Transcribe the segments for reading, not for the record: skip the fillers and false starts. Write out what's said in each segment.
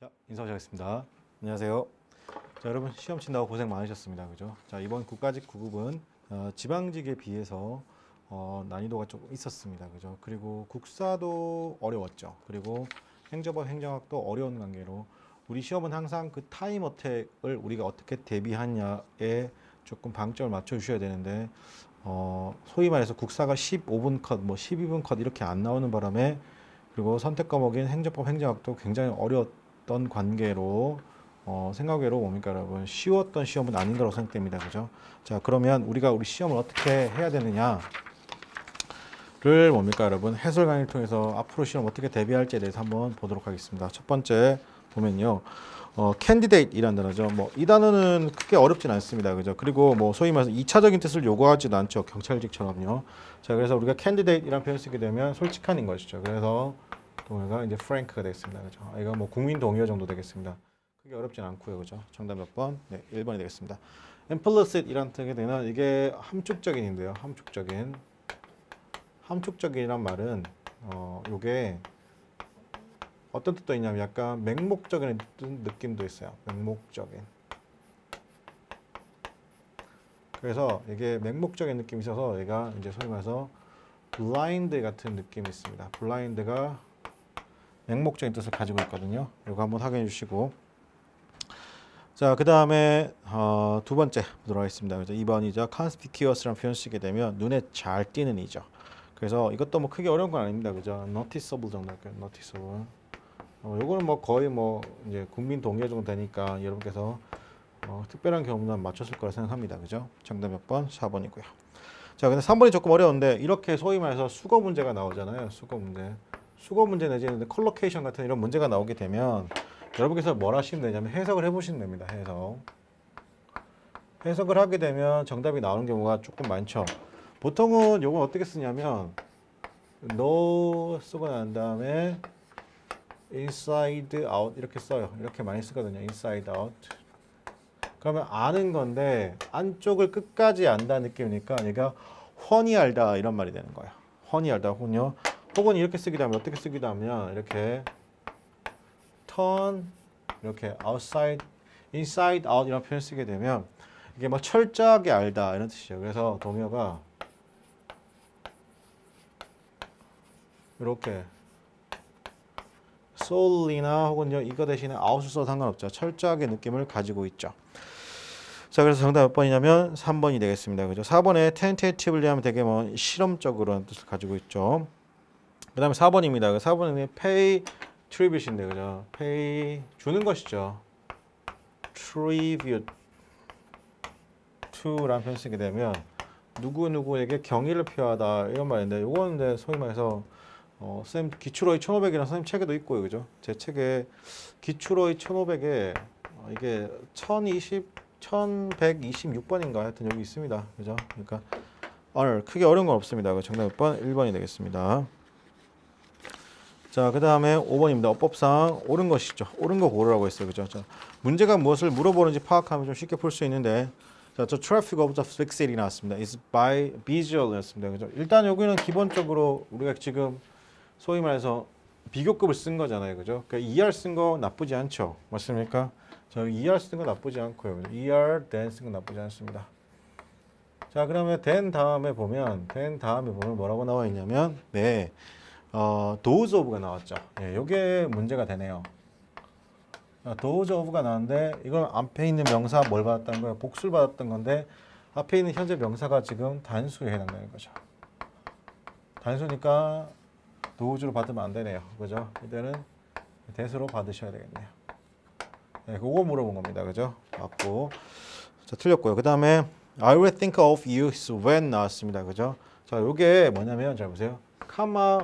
자, 인사드리겠습니다. 안녕하세요. 자, 여러분 시험 친다고 고생 많으셨습니다. 그죠? 자, 이번 국가직 9급은 지방직에 비해서 난이도가 조금 있었습니다. 그죠? 그리고 국사도 어려웠죠. 그리고 행정법, 행정학도 어려운 관계로 우리 시험은 항상 그 타임 어택을 우리가 어떻게 대비하냐에 조금 방점을 맞춰 주셔야 되는데 소위 말해서 국사가 15분 컷, 뭐 12분 컷 이렇게 안 나오는 바람에 그리고 선택 과목인 행정법, 행정학도 굉장히 어려웠던 관계로 생각외로 뭡니까 여러분 쉬웠던 시험은 아닌 거라고 생각됩니다. 그죠? 자, 그러면 우리가 우리 시험을 어떻게 해야 되느냐를 뭡니까 여러분 해설 강의를 통해서 앞으로 시험 어떻게 대비할지에 대해서 한번 보도록 하겠습니다. 첫 번째 보면요. candidate이라는 단어죠. 뭐 이 단어는 크게 어렵진 않습니다. 그죠? 그리고 뭐 소위 말해서 2차적인 뜻을 요구하지도 않죠. 경찰직처럼요. 자, 그래서 우리가 candidate이라는 표현을 쓰게 되면 솔직한인 것이죠. 그래서 동요가 이제 frank가 되겠습니다. 그죠? 이거 뭐 국민 동요 정도 되겠습니다. 크게 어렵진 않고요. 그죠? 정답 몇 번? 네, 1번이 되겠습니다. implicit이라는 뜻이 되는 이게 함축적인인데요. 함축적인이란 말은 요게 어떤 뜻도 있냐면 약간 맹목적인 느낌도 있어요. 맹목적인. 그래서 이게 맹목적인 느낌이 있어서 얘가 이제 소위 말해서 blind 같은 느낌이 있습니다. blind가 맹목적인 뜻을 가지고 있거든요. 이거 한번 확인해 주시고. 자, 그 다음에 두 번째 보도록 하겠습니다. 그래서 2번이죠. conspicuous라는 표현 쓰게 되면 눈에 잘 띄는 이죠. 그래서 이것도 뭐 크게 어려운 건 아닙니다. 그죠? noticeable 정도 할게요. noticeable. 요거는 뭐 거의 뭐 이제 국민 동의 정도 되니까 여러분께서 특별한 경우는 맞췄을 거라 생각합니다. 그죠? 정답 몇 번? 4번이고요. 자, 근데 3번이 조금 어려운데 이렇게 소위 말해서 수거 문제가 나오잖아요. 수거 문제 내지는 컬로케이션 같은 이런 문제가 나오게 되면 여러분께서 뭘 하시면 되냐면 해석을 해보시면 됩니다. 해석을 하게 되면 정답이 나오는 경우가 조금 많죠. 보통은 요건 어떻게 쓰냐면 no 쓰고 난 다음에 inside out 이렇게 써요. 이렇게 많이 쓰거든요. inside out. 그러면 아는 건데 안쪽을 끝까지 안다는 느낌이니까 얘가 훤히 알다 이런 말이 되는 거예요. 훤히 알다 혹은요. 혹은 이렇게 쓰기도 하면 어떻게 쓰기도 하면 이렇게 turn 이렇게 outside, inside out 이런 표현 쓰게 되면 이게 뭐 철저하게 알다 이런 뜻이죠. 그래서 동요가 이렇게 solely나 혹은요 이거 대신에 out을 써도 상관없죠. 철저하게 느낌을 가지고 있죠. 자, 그래서 정답 몇 번이냐면 3번이 되겠습니다. 그죠? 4번에 tentatively 하면 되게 뭐 실험적으로는 뜻을 가지고 있죠. 그 다음에 4번입니다. 4번은 pay tribut인데, 그죠? pay, 주는 것이죠. tribute to라는 표현 쓰게 되면 누구누구에게 경의를 표하다 이런 말인데, 요거는 근데 소위 말해서 쌤 기출어휘 1500이라는 선생님 책에도 있고요. 그죠? 제 책에 기출어휘 1500에 이게 1126번인가 하여튼 여기 있습니다. 그죠? 그러니까 크게 어려운 건 없습니다. 정답 몇 번? 1번이 되겠습니다. 자, 그 다음에 5번입니다. 어법상 옳은 것이죠. 옳은 거 고르라고 했어요. 그죠? 자, 문제가 무엇을 물어보는지 파악하면 좀 쉽게 풀 수 있는데, 자, 저 traffic of the big city 나왔습니다. is by visual이었습니다. 그죠? 일단 여기는 기본적으로 우리가 지금 소위 말해서 비교급을 쓴 거잖아요. 그죠? 그러니까 ER 쓴 거 나쁘지 않죠. 맞습니까? 저 ER 쓴 거 나쁘지 않고요. ER then 쓴 거 나쁘지 않습니다. 자, 그러면 then 다음에 보면 뭐라고 나와 있냐면 네. those of가 나왔죠. 예, 요게 문제가 되네요. those of가 나왔는데 이건 앞에 있는 명사 뭘 받았다는 거예요? 복수를 받았던 건데 앞에 있는 현재 명사가 지금 단수에 해당되는 거죠. 단수니까 those로 받으면 안 되네요. 그죠? 이때는 대수로 받으셔야 되겠네요. 네, 그거 물어본 겁니다. 그죠? 맞고. 자, 틀렸고요. 그 다음에 I will think of you when 나왔습니다. 그죠? 자, 요게 뭐냐면 잘 보세요. 카마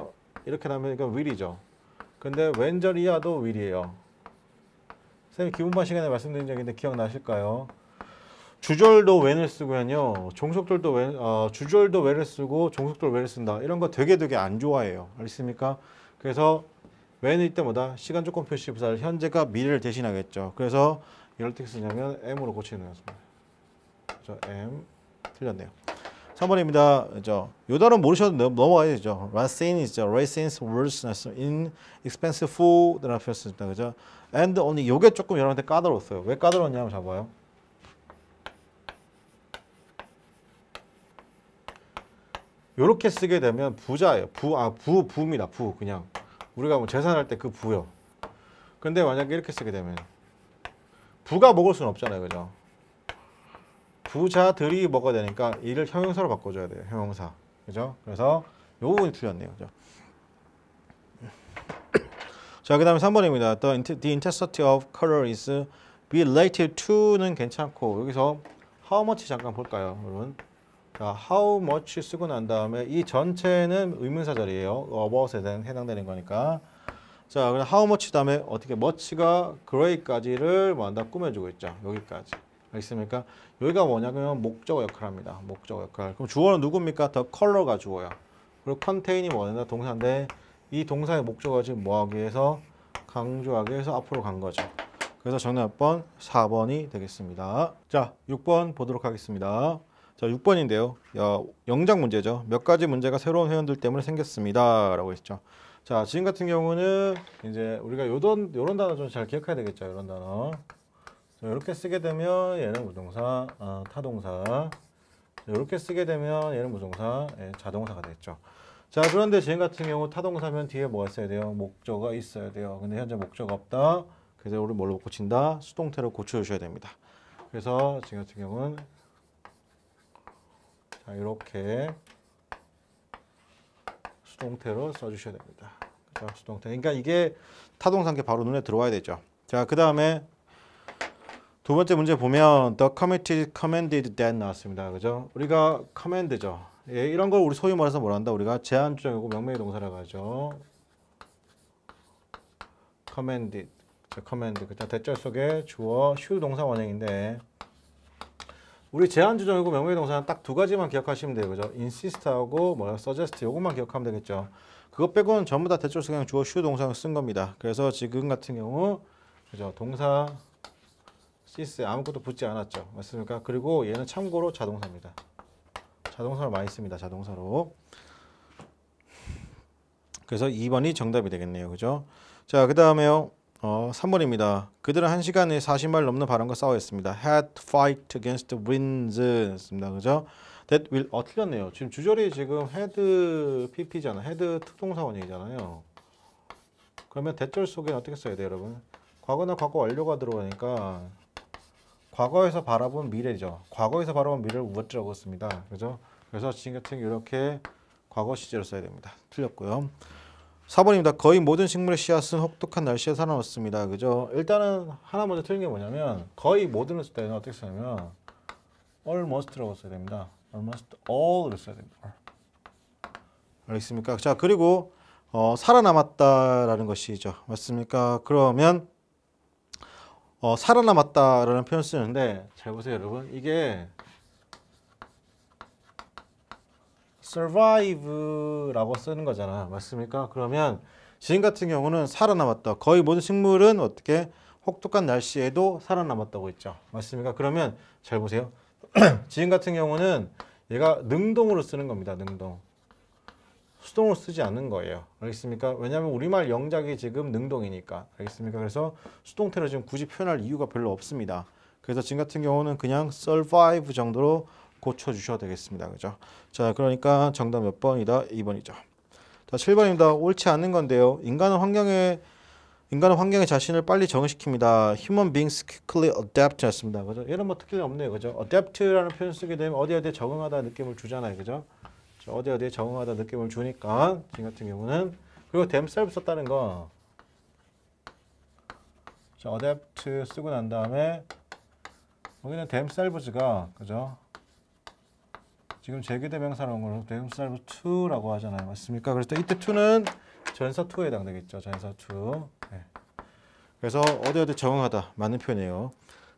이렇게 나면 이건 will이죠. 근데 웬절이야도 will이에요. 선생님 기본반 시간에 말씀드린 적인데 기억나실까요? 주절도 when을 쓰고요. 종속절도 when, 주절도 when을 쓰고 종속절도 when을 쓴다. 이런 거 되게 안 좋아해요. 알겠습니까? 그래서 when일 때마다 시간 조건 표시 부사를 현재가 미래를 대신하겠죠. 그래서 이럴 때 쓰냐면 m으로 고치는 거였습니다. 그렇죠? m 틀렸네요. 3번입니다. 그죠? 요 단어 모르셔도 넘어가야 되죠. racine이죠. racine's worse inexpensive food라는 표현 씁니다. 그죠? and only 요게 조금 여러분한테 까다로웠어요. 왜 까다로웠냐면 잡아요. 요렇게 쓰게 되면 부자예요. 부입니다. 부 그냥 우리가 뭐 계산할 때 그 부요. 근데 만약에 이렇게 쓰게 되면 부가 먹을 수는 없잖아요. 그죠? 부자들이 먹어야 되니까 이를 형용사로 바꿔줘야 돼요. 형용사. 그죠? 그래서 요 부분이 틀렸네요. 그죠? 자, 그 다음에 3번입니다. The intensity of color is related to는 괜찮고 여기서 how much 잠깐 볼까요? 여러분. 자, how much 쓰고 난 다음에 이 전체는 의문사 자리예요. about에 해당되는 거니까. 자, 그럼 how much 다음에 어떻게 much가 gray까지를 뭐 한다 꾸며주고 있죠. 여기까지. 알겠습니까? 여기가 뭐냐면 목적어 역할을 합니다. 목적어 역할. 그럼 주어는 누굽니까? the color가 주어야. 그리고 contain이 뭐냐? 동사인데 이 동사의 목적어가 지금 뭐하기 위해서 강조하기 위해서 앞으로 간 거죠. 그래서 정답 몇 번? 4번이 되겠습니다. 자, 6번 보도록 하겠습니다. 자, 6번인데요. 영작 문제죠. 몇 가지 문제가 새로운 회원들 때문에 생겼습니다. 라고 했죠. 자, 지금 같은 경우는 이제 우리가 요런 단어 좀 잘 기억해야 되겠죠. 이런 단어. 자, 이렇게 쓰게 되면 얘는 무동사, 타동사. 이렇게 쓰게 되면 얘는 무동사, 자동사가 되겠죠. 자, 그런데 지금 같은 경우 타동사면 뒤에 뭐가 있어야 돼요? 목적어가 있어야 돼요. 근데 현재 목적어가 없다. 그래서 우리 뭘로 고친다? 수동태로 고쳐주셔야 됩니다. 그래서 지금 같은 경우는 자, 이렇게 수동태로 써주셔야 됩니다. 그죠? 수동태. 그러니까 이게 타동사인게 바로 눈에 들어와야 되죠. 자, 그 다음에 두 번째 문제 보면 the committee commanded that 나왔습니다. 그죠? 우리가 command죠. 예, 이런 걸 우리 소위 말해서 뭐라 한다? 우리가 제한주장이고 명명의 동사라고 하죠. commanded. 자, command. 그죠? 대절 속에 주어 should 동사 원형인데 우리 제한주장이고 명명의 동사는 딱 두 가지만 기억하시면 돼요. 그죠? insist하고 뭐야? suggest 요것만 기억하면 되겠죠. 그것 빼고는 전부 다 대절 속에 그냥 주어 should 동사를 쓴 겁니다. 그래서 지금 같은 경우 그죠? 동사 시스에 아무것도 붙지 않았죠. 맞습니까? 그리고 얘는 참고로 자동사입니다. 자동사를 많이 씁니다. 자동사로. 그래서 2번이 정답이 되겠네요. 그죠? 자, 그 다음에요. 3번입니다. 그들은 1시간에 40마일 넘는 바람과 싸워했습니다. had fight against winds 였습니다. 그죠? that will 틀렸네요. 지금 주절이 지금 had pp잖아. had 투동사 원형이잖아요. 그러면 대절 속에 어떻게 써야 돼요, 여러분? 과거나 과거 완료가 들어가니까 과거에서 바라본 미래죠. 과거에서 바라본 미래를 what라고 씁니다. 그죠? 그래서 지금 같은 이렇게 과거 시제로 써야 됩니다. 틀렸고요. 4번입니다. 거의 모든 식물의 씨앗은 혹독한 날씨에 살아났습니다. 그죠? 일단은 하나 먼저 틀린 게 뭐냐면 거의 모든을 쓸 때는 어떻게 쓰냐면 almost라고 써야 됩니다. almost all을 써야 됩니다. 알겠습니까? 자, 그리고 살아남았다라는 것이죠. 맞습니까? 그러면 살아남았다라는 표현 쓰는데 잘 보세요, 여러분. 이게 survive라고 쓰는 거잖아. 맞습니까? 그러면 지금 같은 경우는 살아남았다. 거의 모든 식물은 어떻게 혹독한 날씨에도 살아남았다고 했죠. 맞습니까? 그러면 잘 보세요. 지금 같은 경우는 얘가 능동으로 쓰는 겁니다. 능동. 수동으로 쓰지 않는 거예요. 알겠습니까? 왜냐하면 우리말 영작이 지금 능동이니까. 알겠습니까? 그래서 수동태로 지금 굳이 표현할 이유가 별로 없습니다. 그래서 지금 같은 경우는 그냥 survive 정도로 고쳐주셔도 되겠습니다. 그죠? 자, 그러니까 정답 몇 번이다? 2번이죠. 자, 7번입니다. 옳지 않는 건데요. 인간은 환경에 자신을 빨리 적응시킵니다. Human beings quickly adapt 였습니다. 그죠? 얘는 뭐 특별히 없네요. 그죠? adapt라는 표현 쓰게 되면 어디에 적응하다 느낌을 주잖아요. 그죠? 어디에 적응하다 느낌을 주니까 지금 같은 경우는 그리고 themselves 썼다는 거 자, adapt 쓰고 난 다음에 여기는 themselves가 그죠? 지금 제기대명사라는 걸로 themselves to라고 하잖아요. 맞습니까? 그래서 이때 to는 전사 to에 해당되겠죠. 전사 to. 네. 그래서 어디 적응하다 맞는 표현이에요.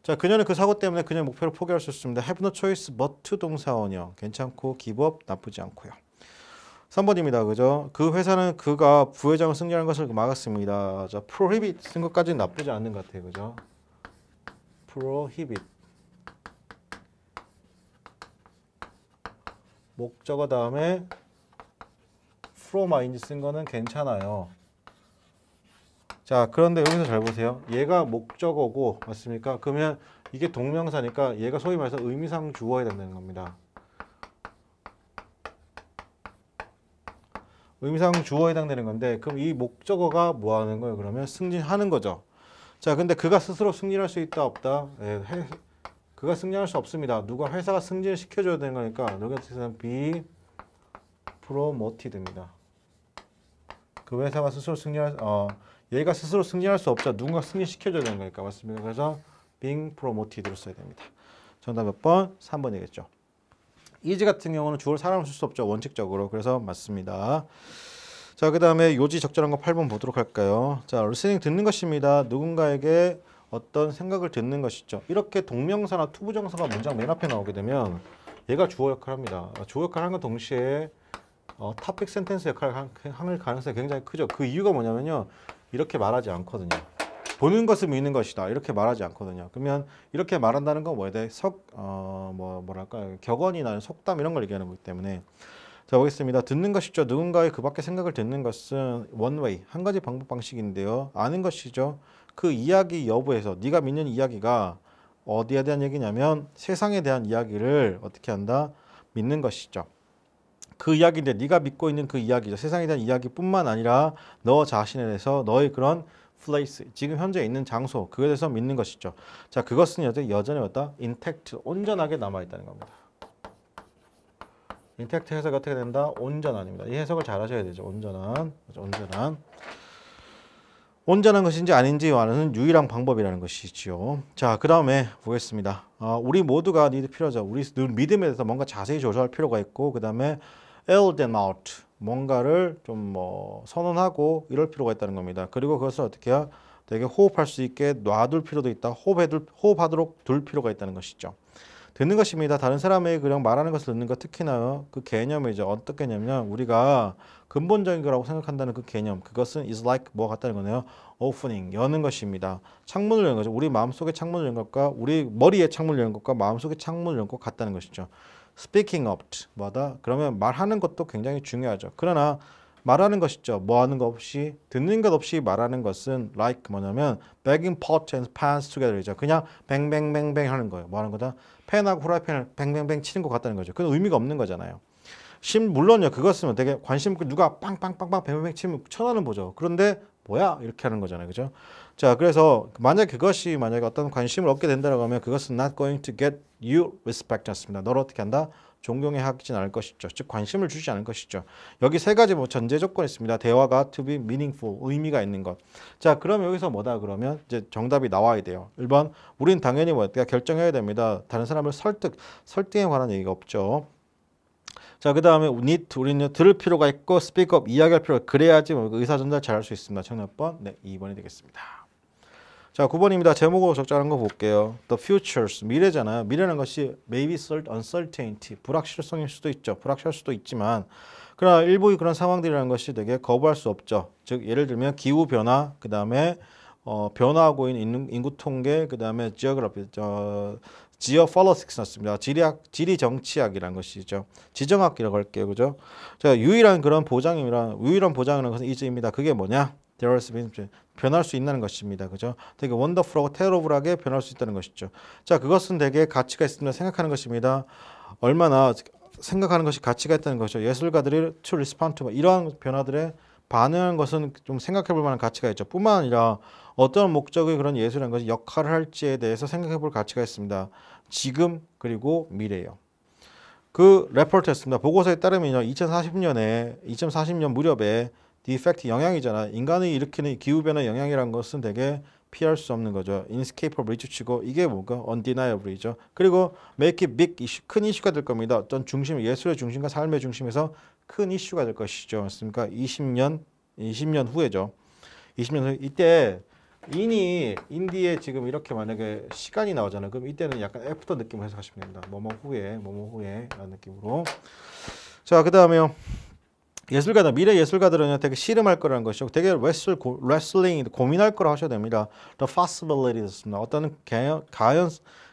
자, 그녀는 그 사고 때문에 그녀의 목표를 포기할 수 있습니다. have no choice but to 동사 원형. 괜찮고 give up 나쁘지 않고요. 3번입니다. 그죠? 그 회사는 그가 부회장을 승리하는 것을 막았습니다. 자, prohibit 쓴 것까지는 나쁘지 않는 것 같아요. 그죠? prohibit. 목적어 다음에 from ing 쓴 거는 괜찮아요. 자, 그런데 여기서 잘 보세요. 얘가 목적어고 맞습니까? 그러면 이게 동명사니까 얘가 소위 말해서 의미상 주어야 된다는 겁니다. 의미상 주어에 해당되는 건데 그럼 이 목적어가 뭐 하는 거예요? 그러면 승진하는 거죠. 자, 근데 그가 스스로 승진할 수 있다 없다? 네, 그가 승진할 수 없습니다. 누가 회사가 승진을 시켜줘야 되는 거니까 여기서 be promoted입니다. 그 회사가 스스로 얘가 스스로 승진할 수 없죠. 누군가 승진시켜줘야 되는 거니까 맞습니다. 그래서 being promoted로 써야 됩니다. 정답 몇 번? 3번이겠죠. is 같은 경우는 주어를 사람을 쓸 수 없죠. 원칙적으로. 그래서 맞습니다. 자, 그 다음에 요지 적절한 거 8번 보도록 할까요? 자, listening 듣는 것입니다. 누군가에게 어떤 생각을 듣는 것이죠. 이렇게 동명사나 투부정사가 문장 맨 앞에 나오게 되면 얘가 주어 역할을 합니다. 주어 역할을 하는 동시에 토픽 센텐스 역할을 할 가능성이 굉장히 크죠. 그 이유가 뭐냐면요. 이렇게 말하지 않거든요. 보는 것을 믿는 것이다. 이렇게 말하지 않거든요. 그러면 이렇게 말한다는 건 뭐에 대해 뭐랄까 격언이나 속담 이런 걸 얘기하는 거기 때문에 자, 보겠습니다. 듣는 것이죠. 누군가의 그 밖의 생각을 듣는 것은 one way, 한 가지 방법 방식인데요. 아는 것이죠. 그 이야기 여부에서 네가 믿는 이야기가 어디에 대한 얘기냐면 세상에 대한 이야기를 어떻게 한다? 믿는 것이죠. 그 이야기인데 네가 믿고 있는 그 이야기죠. 세상에 대한 이야기뿐만 아니라 너 자신에 대해서 너의 그런 place, 지금 현재 있는 장소, 그에 대해서 믿는 것이죠. 자, 그것은 여전히 어떤 intact, 온전하게 남아있다는 겁니다. intact 해석이 어떻게 된다? 온전한입니다. 이 해석을 잘 하셔야 되죠. 온전한 것인지 아닌지 아는 유일한 방법이라는 것이지요. 자, 그 다음에 보겠습니다. 우리 모두가 필요하죠. 우리 믿음에 대해서 뭔가 자세히 조사할 필요가 있고 그 다음에 L them out, 뭔가를 좀 선언하고 이럴 필요가 있다는 겁니다. 그리고 그것을 어떻게 해야 되게 호흡할 수 있게 놔둘 필요도 있다. 호흡하도록 둘 필요가 있다는 것이죠. 듣는 것입니다. 다른 사람에게 그냥 말하는 것을 듣는 것, 특히나 그 개념이죠. 어떤 개념이냐? 우리가 근본적인 거라고 생각한다는 그 개념, 그것은 is like 뭐 같다는 거네요. opening, 여는 것입니다. 창문을 여는 거죠. 우리 마음속에 창문을 여는 것과 우리 머리에 창문을 여는 것과 마음속에 창문을 여는 것 같다는 것이죠. Speaking of 뭐다? 그러면 말하는 것도 굉장히 중요하죠. 그러나 말하는 것이죠. 뭐 하는 것 없이, 듣는 것 없이 말하는 것은 like 뭐냐면 begging pots and pans together이죠. 그냥 뱅뱅뱅뱅 하는 거예요. 뭐 하는 거다? 펜하고 후라이팬을 뱅뱅뱅 치는 것 같다는 거죠. 그건 의미가 없는 거잖아요. 물론요, 그것은 되게 관심 있고 누가 빵빵빵빵 뱅뱅뱅 치면 쳐다는 보죠. 그런데 뭐야? 이렇게 하는 거잖아요. 그죠? 자, 그래서 만약에 어떤 관심을 얻게 된다고 하면 그것은 not going to get you respect 않습니다. 너를 어떻게 한다? 존경해 하진 않을 것이죠. 즉 관심을 주지 않을 것이죠. 여기 세 가지 전제 조건이 있습니다. 대화가 to be meaningful, 의미가 있는 것. 자, 그럼 여기서 뭐다 그러면 이제 정답이 나와야 돼요. 1번, 우린 당연히 결정해야 됩니다. 다른 사람을 설득에 관한 얘기가 없죠. 자, 그 다음에 우리는 들을 필요가 있고 speak up, 이야기할 필요가 그래야지 의사 전달 잘할 수 있습니다. 정답 몇 번? 네, 2번이 되겠습니다. 자, 9번입니다. 제목으로 적절한 거 볼게요. The futures, 미래잖아요. 미래라는 것이 maybe uncertainty, 불확실성일 수도 있죠. 불확실할 수도 있지만 그러나 일부의 그런 상황들이라는 것이 되게 거부할 수 없죠. 즉 예를 들면 기후 변화, 그 다음에 변화하고 있는 인구 통계, 그 다음에 geopolitics 났습니다. 지리 정치학이라는 것이죠. 지정학이라고 할게요. 그죠? 자, 유일한 보장이라는 것은 이즈입니다. 그게 뭐냐? 변할 수 있다는 것입니다. 그죠? 되게 원더풀하고 테러블하게 변할 수 있다는 것이죠. 자, 그것은 되게 가치가 있습니다. 생각하는 것입니다. 얼마나 생각하는 것이 가치가 있다는 것이죠. 예술가들이 to respond to 이러한 변화들에 반응하는 것은 좀 생각해 볼 만한 가치가 있죠. 뿐만 아니라 어떤 목적의 그런 예술이라는 것이 역할을 할지에 대해서 생각해 볼 가치가 있습니다. 지금 그리고 미래예요. 그 레포트였습니다. 보고서에 따르면요. 2040년 무렵에 디펙트 영향이잖아. 인간이 일으키는 기후변화 영향이라는 것은 되게 피할 수 없는 거죠. inescapable 치고 이게 뭔가 undeniable이죠. 그리고 make it big issue, 큰 이슈가 될 겁니다. 어떤 예술의 중심과 삶의 중심에서 큰 이슈가 될 것이죠. 맞습니까? 20년 후에죠. 20년 후 이때 인디에 지금 이렇게 만약에 시간이 나오잖아요. 그럼 이때는 약간 애프터 느낌으로 해석하시면 됩니다. 뭐뭐 후에 라는 느낌으로. 자, 그 다음에요. 미래 예술가들은 되게 씨름할 거라는 것이죠. 되게 레슬링 고민할 거라 하셔야 됩니다. The possibilities입니다. 어떤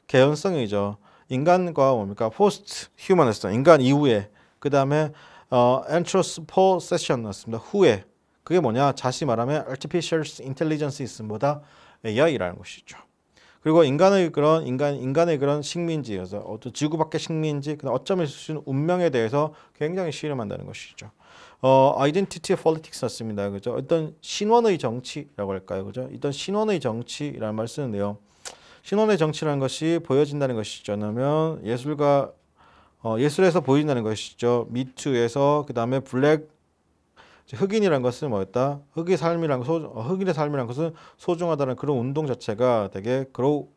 개연성이죠. 인간과 뭡니까? 포스트 휴머니스트, 인간 이후에 그 다음에 anthropossession 났습니다. 후에 그게 뭐냐? 자시 말하면 artificial intelligence 있음보다 AI라는 것이죠. 그리고 인간의 그런 식민지, 그래서 어떤 지구 밖의 식민지, 그다음 어쩌면 있을 수 있는 운명에 대해서 굉장히 실험한다는 것이죠. identity politics 였습니다. 그죠? 어떤 신원의 정치라고 할까요? 그죠? 어떤 신원의 정치라는 말 쓰는데요. 신원의 정치라는 것이 보여진다는 것이죠. 그러면 예술에서 보인다는 것이죠. 미투에서 그다음에 블랙 흑인이라는 것은 뭐였다? 흑인의 삶이라는 것은 소중하다는 그런 운동 자체가 되게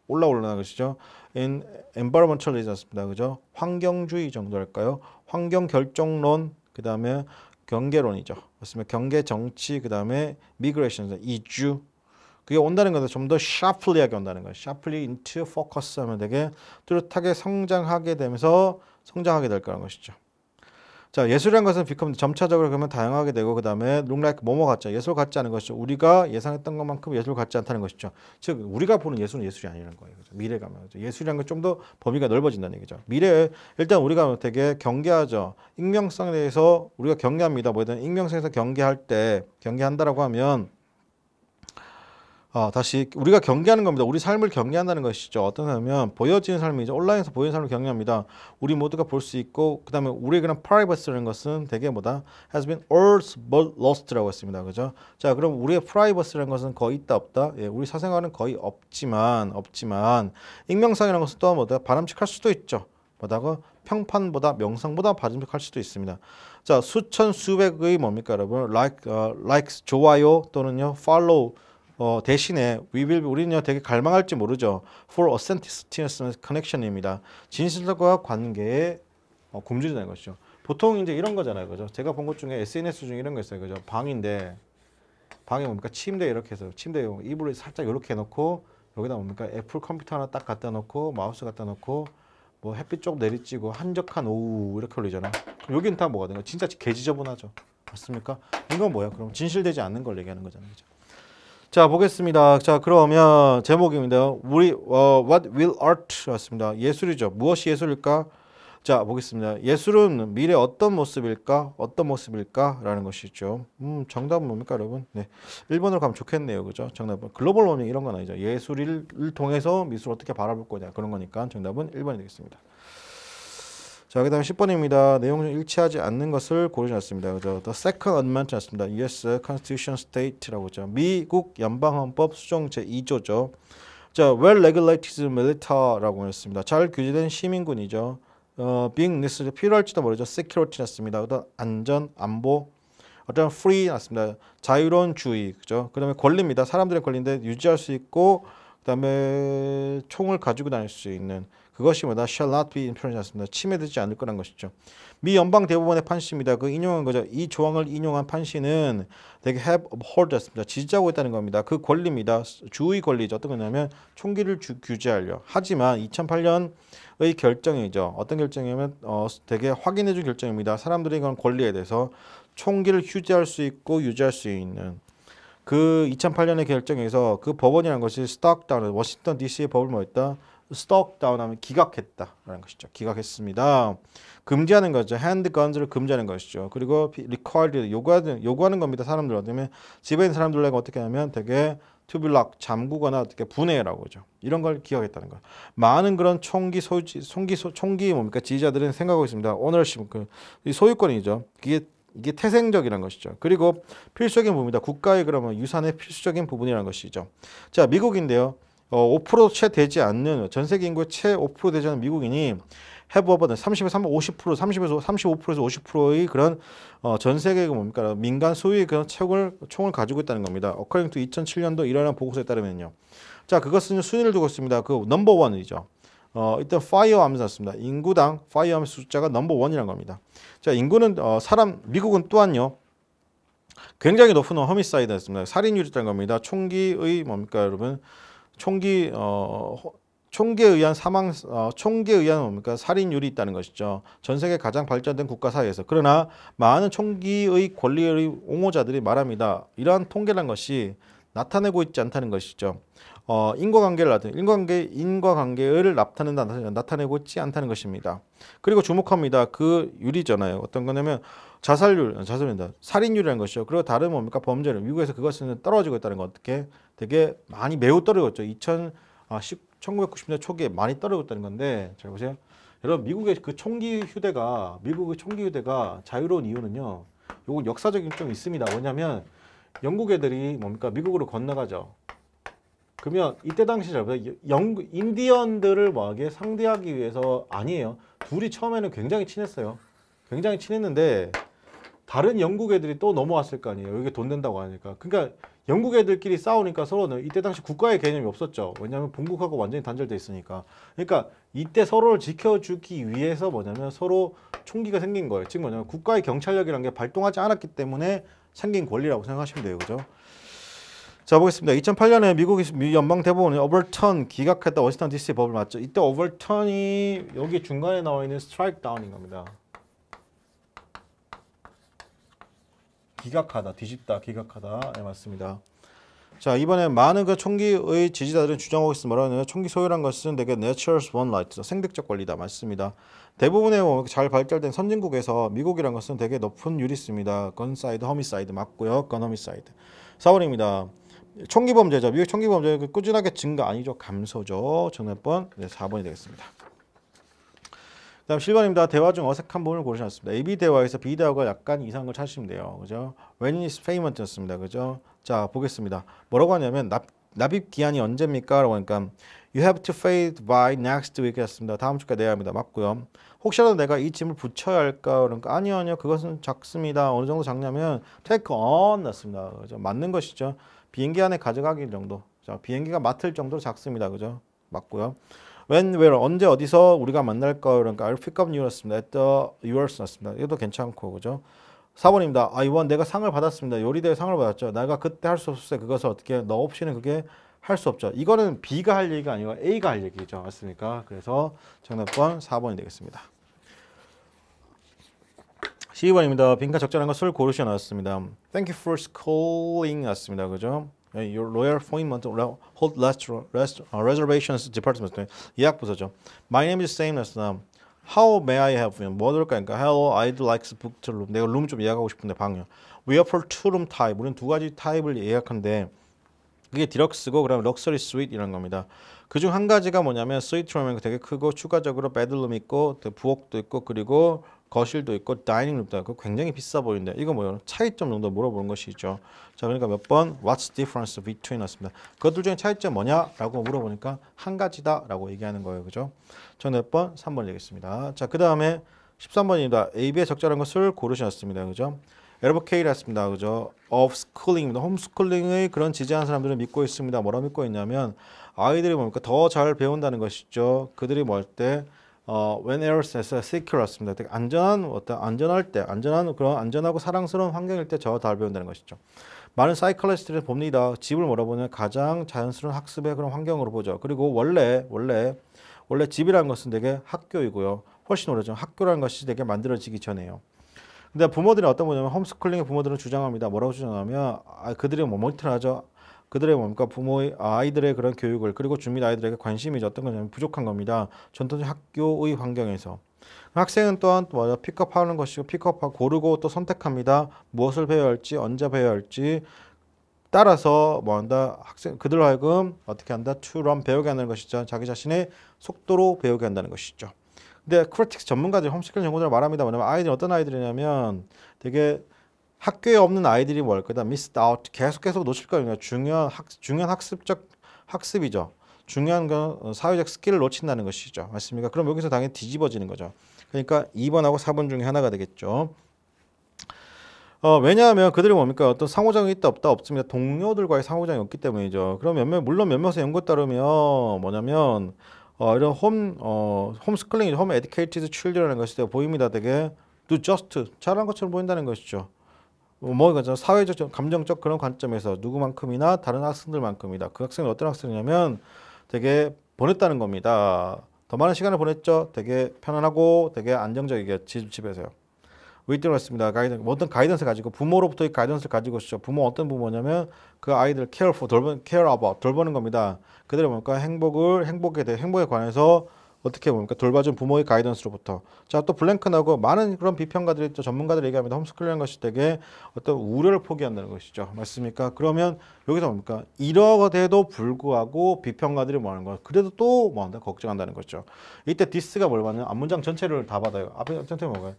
올라오는 것이죠. in environmentalism입니다. 그죠? 환경주의 정도랄까요? 환경 결정론, 그다음에 경계론이죠. 맞습니다. 경계 정치, 그다음에 migration, 이주. 그게 온다는 것은 좀 더 sharply하게 온다는 거예요. sharply into focus 하면 되게 뚜렷하게 성장하게 되면서 성장하게 될 거라는 것이죠. 자, 예술이라는 것은 become 점차적으로 그러면 다양하게 되고 그다음에 look like 뭐뭐 같죠. 예술 같지 않은 것이죠. 우리가 예상했던 것만큼 예술 같지 않다는 것이죠. 즉 우리가 보는 예술은 예술이 아니라는 거예요. 그죠? 미래가 말이죠. 예술이라는 건 좀 더 범위가 넓어진다는 얘기죠. 미래에 일단 우리가 되게 경계하죠. 익명성에 대해서 우리가 경계합니다. 뭐든 익명성에서 경계한다라고 하면 다시 우리가 경계하는 겁니다. 우리 삶을 경계한다는 것이죠. 어떤 삶이면 보여지는 삶이죠. 온라인에서 보이는 삶을 경계합니다. 우리 모두가 볼 수 있고 그 다음에 우리의 그런 privacy라는 것은 되게 뭐다? has been all but lost라고 했습니다. 그죠? 자, 그럼 우리의 privacy라는 것은 거의 있다 없다? 예, 우리 사생활은 거의 없지만 익명성이라는 것은 또 뭐다? 바람직할 수도 있죠. 뭐다고? 평판보다 명성보다 바람직할 수도 있습니다. 자, 수천 수백의 뭡니까 여러분? likes 좋아요 또는요 follow 대신에 우리는요 되게 갈망할지 모르죠. For authenticity connection입니다. 진실과 관계에 굶주리는 것이죠. 보통 이제 이런 거잖아요, 그죠? 제가 본 것 중에 SNS 중에 이런 거 있어요, 그죠? 방에 뭡니까 침대 이렇게 해서 침대 이불을 살짝 이렇게 해놓고 여기다 뭡니까 애플 컴퓨터 하나 딱 갖다 놓고 마우스 갖다 놓고 뭐 햇빛 쪽 내리쬐고 한적한 오후 이렇게 올리잖아. 여기는 다 뭐가 되는 거? 진짜 개지저분하죠, 맞습니까? 이건 뭐야? 그럼 진실되지 않는 걸 얘기하는 거잖아요, 그죠? 자, 보겠습니다. 자, 그러면 제목입니다. What will art? 왔습니다. 예술이죠. 무엇이 예술일까? 자, 보겠습니다. 예술은 미래 어떤 모습일까? 라는 것이죠. 정답은 뭡니까, 여러분? 네. 1번으로 가면 좋겠네요. 그죠? 정답은 글로벌 워밍 이런 건 아니죠. 예술을 통해서 미술을 어떻게 바라볼 거냐. 그런 거니까 정답은 1번이 되겠습니다. 자, 그 다음에 10번입니다. 내용 중 일치하지 않는 것을 고르셨습니다. 그죠? The Second Amendment였습니다. US Constitution State라고 하죠. 미국 연방헌법 수정 제2조죠. 자, well regulated military라고 했습니다. 잘 규제된 시민군이죠. being necessary 필요할지도 모르죠. security였습니다. 그다음 안전, 안보, 어떤 free 났습니다. 자유로운 주의, 그죠? 그다음에 권리입니다. 사람들의 권리인데 유지할 수 있고, 그다음에 총을 가지고 다닐 수 있는. 그것이 뭐다? shall not be infringed였습니다. 침해되지 않을 거란 것이죠. 미 연방 대법원의 판시입니다. 그 인용한 거죠. 이 조항을 인용한 판시는 되게 have uphold였습니다. 지지하고 있다는 겁니다. 그 권리입니다. 주의 권리죠. 어떤 거냐면 총기를 규제하려. 하지만 2008년의 결정이죠. 어떤 결정이냐면 되게 확인해준 결정입니다. 사람들의 그런 권리에 대해서 총기를 휴지할 수 있고 유지할 수 있는. 그 2008년의 결정에서 그 법원이라는 것이 struck down, 워싱턴 DC의 법을 뭐였다? struck down 하면 기각했다라는 것이죠. 기각했습니다. 금지하는 거죠. 핸드건즈를 금지하는 것이죠. 그리고 required 요구하는 겁니다. 사람들 어쩌면 집에 있는 사람들에게 어떻게 하면 되게 to be locked 잠그거나 어떻게 분해라고 하죠. 이런 걸 기각했다는 거. 많은 그런 총기 뭡니까 지지자들은 생각하고 있습니다. ownership 이 소유권이죠. 이게 태생적이라는 것이죠. 그리고 필수적인 부분입니다. 국가의 그러면 유산의 필수적인 부분이라는 것이죠. 자, 미국인데요. 5% 채 되지 않는 전 세계 인구의 채 5% 되지 않는 미국인이 have over 30에서 50%, 30에서 35%에서 50%의 그런 전 세계 뭡니까 민간 소유의 그런 총을 가지고 있다는 겁니다. According to 2007년도 일어난 보고서에 따르면요. 자, 그것은 순위를 두고 있습니다. 그 넘버 원이죠. 일단 firearms 였습니다. 인구당 firearms 숫자가 넘버 원이라는 겁니다. 자, 인구는 미국은 또한요. 굉장히 높은 허미사이드였습니다. 살인율이라는 겁니다. 총기의 뭡니까 여러분? 총기에 의한 뭡니까 살인율이 있다는 것이죠. 전 세계 가장 발전된 국가 사이에서. 그러나 많은 총기의 권리의 옹호자들이 말합니다. 이러한 통계란 것이 나타내고 있지 않다는 것이죠. 인과관계를 나타내고 있지 않다는 것입니다. 그리고 주목합니다. 그 율이잖아요. 어떤 거냐면 자살입니다. 살인율이라는 것이죠. 그리고 다른 뭡니까? 범죄를 미국에서 그것은 떨어지고 있다는 거 어떻게 되게 많이 매우 떨어졌죠. 1990년대 초기에 많이 떨어지고 있다는 건데 잘 보세요. 여러분 미국의 총기 휴대가 자유로운 이유는요. 요건 역사적인 좀 있습니다. 뭐냐면 영국 애들이 뭡니까? 미국으로 건너가죠. 그러면 이때 당시 잘 보세요. 인디언들을 뭐하게 상대하기 위해서 아니에요. 둘이 처음에는 굉장히 친했어요. 굉장히 친했는데 다른 영국 애들이 또 넘어왔을 거 아니에요. 여기 돈 낸다고 하니까. 그러니까 영국 애들끼리 싸우니까 서로는 이때 당시 국가의 개념이 없었죠. 왜냐하면 본국하고 완전히 단절돼 있으니까. 그러니까 이때 서로를 지켜주기 위해서 뭐냐면 서로 총기가 생긴 거예요. 즉 뭐냐면 국가의 경찰력이라는 게 발동하지 않았기 때문에 생긴 권리라고 생각하시면 돼요. 그죠? 자 보겠습니다. 2008년에 미국 연방 대법원이 오버턴 기각했다 워싱턴 DC 법을 맞죠. 이때 오버턴이 여기 중간에 나와 있는 스트라이크 다운인 겁니다. 기각하다, 뒤집다, 기각하다. 네, 맞습니다. 자 이번에 많은 그 총기의 지지자들은 주장하고 있습니다. 뭐라냐면 총기 소유란 것은 되게 nature's one right, 생득적 권리다. 맞습니다. 대부분의 잘 발달된 선진국에서 미국이란 것은 되게 높은 율이 있습니다. 건사이드, 허미사이드 맞고요. 건 허미사이드. 4번입니다. 총기 범죄죠. 미국 총기 범죄 꾸준하게 증가 아니죠. 감소죠. 정답 번 네, 4번이 되겠습니다. 그다음 7번입니다. 대화 중 어색한 부분을 고르셨습니다. A, B 대화에서 B 대화가 약간 이상한 걸 찾으시면 돼요. 그죠? When is payment였습니다. 그죠? 자, 보겠습니다. 뭐라고 하냐면 납입 기한이 언제입니까? 라고 하니까 You have to pay by next week였습니다. 다음 주까지 내야 합니다. 맞고요. 혹시라도 내가 이 짐을 붙여야 할까? 그러니까 아니요. 그것은 작습니다. 어느 정도 작냐면 take on 났습니다. 그죠? 맞는 것이죠. 비행기 안에 가져가기 정도. 자, 비행기가 맡을 정도로 작습니다. 그죠? 맞고요. When, where, 언제, 어디서 우리가 만날까? 그러니까 I'll pick up you였습니다. At the yours 났습니다. 이것도 괜찮고, 그죠? 4번입니다. I won, 내가 상을 받았습니다. 요리대회 상을 받았죠. 내가 그때 할 수 없었어요. 그것을 어떻게, 너 없이는 그게 할 수 없죠. 이거는 B가 할 얘기가 아니고 A가 할 얘기죠. 맞습니까? 그래서 정답번 4번이 되겠습니다. 12번입니다. 빈칸 적절한 것을 고르셔 나왔습니다. Thank you for calling 났습니다. 그죠? Your lawyer appointment hold reservations department 예약 부서죠. My name is same 났습니다. How may I help you? 뭐 들을까요? Hello, I'd like to book the room. 내가 룸 좀 예약하고 싶은데 방요. We offer two room type. 우리는 두 가지 타입을 예약한데 그게 디럭스고 그다음 럭셔리 스윗 이런 겁니다. 그중 한 가지가 뭐냐면 스위트 룸은 되게 크고 추가적으로 베드룸 있고 부엌도 있고 그리고 거실도 있고 다이닝룸도 있고 굉장히 비싸 보이는데 이거 뭐예요? 차이점 정도 물어보는 것이죠. 자 그러니까 몇 번 What's the difference between 났습니다. 그것들 중에 차이점 뭐냐라고 물어보니까 한 가지다라고 얘기하는 거예요. 그죠? 저는 몇 번? 3번 되겠습니다. 자 그 다음에 13번입니다. A, B에 적절한 것을 고르셨습니다. 그죠? LBK였습니다. 그죠? of schooling입니다. 홈스쿨링의 그런 지지하는 사람들을 믿고 있습니다. 뭐라 믿고 있냐면 아이들이 뭡니까? 더 잘 배운다는 것이죠. 그들이 뭐 할 때 when errors secure였습니다. 되게 안전할 때 그런 안전하고 사랑스러운 환경일 때 더 잘 배운다는 것이죠. 많은 사이클리스트를 봅니다. 집을 뭐라 보면 가장 자연스러운 학습의 그런 환경으로 보죠. 그리고 원래 집이라는 것은 되게 학교이고요. 훨씬 오래전 학교라는 것이 되게 만들어지기 전에요. 근데 부모들이 어떤 거냐면 홈스쿨링의 부모들은 주장합니다. 뭐라고 주장하면 그들이 뭐 모니터하죠. 그들의 뭡니까 부모의 아이들의 그런 교육을 그리고 주민 아이들에게 관심이 어떤 거냐면 부족한 겁니다. 전통적 학교의 환경에서 학생은 또한 또 픽업하는 것이고 픽업하고 고르고 또 선택합니다. 무엇을 배워야 할지 언제 배워야 할지 따라서 뭐 한다 학생 그들 하여금 어떻게 한다 to run 배우게 하는 것이죠. 자기 자신의 속도로 배우게 한다는 것이죠. 근데 크리틱스 전문가들이 홈스쿨링 연구자를 말합니다. 뭐냐면 아이들이 어떤 아이들이냐면 되게 학교에 없는 아이들이 뭘 거다 missed out 계속 놓칠 거예요. 중요한 학습적 학습이죠. 중요한 건 사회적 스킬을 놓친다는 것이죠. 맞습니까? 그럼 여기서 당연히 뒤집어지는 거죠. 그러니까 2번하고 4번 중에 하나가 되겠죠. 왜냐하면 그들이 뭡니까? 어떤 상호작용이 있다 없다 없습니다. 동료들과의 상호작용이 없기 때문이죠. 그럼 물론 몇몇의 연구에 따르면 뭐냐면 이런 홈스쿨링, 홈 에듀케이티드 칠드라는 것이 되게 보입니다. 되게 do just 잘한 것처럼 보인다는 것이죠. 뭐가 사회적, 감정적 그런 관점에서 누구만큼이나 다른 학생들만큼이다. 그 학생은 어떤 학생이냐면 되게 보냈다는 겁니다. 더 많은 시간을 보냈죠. 되게 편안하고 되게 안정적이게 집에서요. 위드였습니다. 어떤 가이던스 가지고 부모로부터의 가이던스를 가지고 있죠. 부모 어떤 부모냐면 그 아이들 care about 돌보는 겁니다. 그들의 뭡니까 행복에 관해서 어떻게 뭡니까 돌봐준 부모의 가이던스로부터. 자, 또 블랭크나고 많은 그런 비평가들이 있죠. 전문가들이 얘기합니다. 홈스쿨이라는 것이 되게 어떤 우려를 포기한다는 것이죠. 맞습니까? 그러면 여기서 뭡니까 이러데도 불구하고 비평가들이 뭐하는 거 그래도 또 뭐한다 걱정한다는 거죠. 이때 디스가 뭘 받냐 앞문장 전체를 다 받아요. 앞에 전체 뭐가요?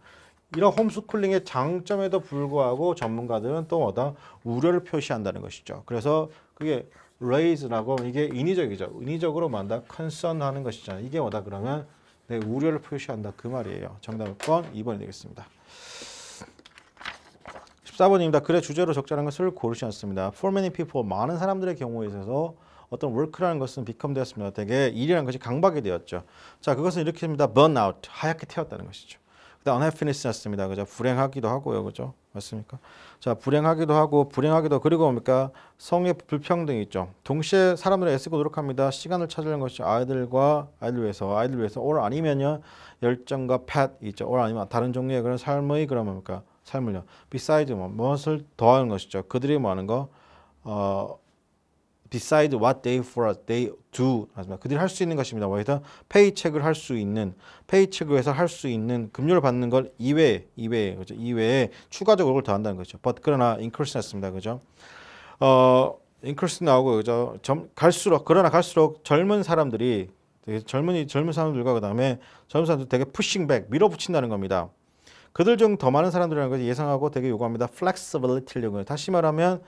이런 홈스쿨링의 장점에도 불구하고 전문가들은 또 뭐다 우려를 표시한다는 것이죠. 그래서 그게 raise라고 이게 인위적이죠. 인위적으로 뭐한다 concern하는 것이잖아요. 이게 뭐다 그러면 내 우려를 표시한다 그 말이에요. 정답 몇 번? 2번이 되겠습니다. 14번입니다. 글의 주제로 적절한 것을 고르시았습니다. For many people 많은 사람들의 경우에 있어서 어떤 work라는 것은 become 되었습니다. 되게 일이라는 것이 강박이 되었죠. 자, 그것은 이렇게 됩니다. burnout 하얗게 태웠다는 것이죠. unhappiness였습니다. 그죠? 불행하기도 하고요. 그죠? 맞습니까? 자, 불행하기도 그리고 뭡니까? 성의 불평등이 있죠. 동시에 사람들이 애쓰고 노력합니다. 시간을 찾으려는 것이 아이들 위해서 or 아니면요. 열정과 pet 있죠. or 아니면 다른 종류의 그런 삶의 그런 뭡니까? 삶을요. beside 무엇을 더하는 것이죠. 그들이 뭐 하는 거? decide what they do. 그들이 할 수 있는 것입니다. 뭐에서 페이첵을 할 수 있는 페이첵을 해서 할 수 있는 급료를 받는 걸 이외에 그죠? 이외에 추가적으로 그걸 더한다는 거죠. but 그러나 increase 했습니다. 그죠? increase 나오고 그죠? 갈수록 젊은 사람들이 젊은 사람들과 그다음에 젊은 사람들 되게 pushing back 밀어붙인다는 겁니다. 그들 중 더 많은 사람들이라는 것을 예상하고 되게 요구합니다. flexibility를 요구해요. 다시 말하면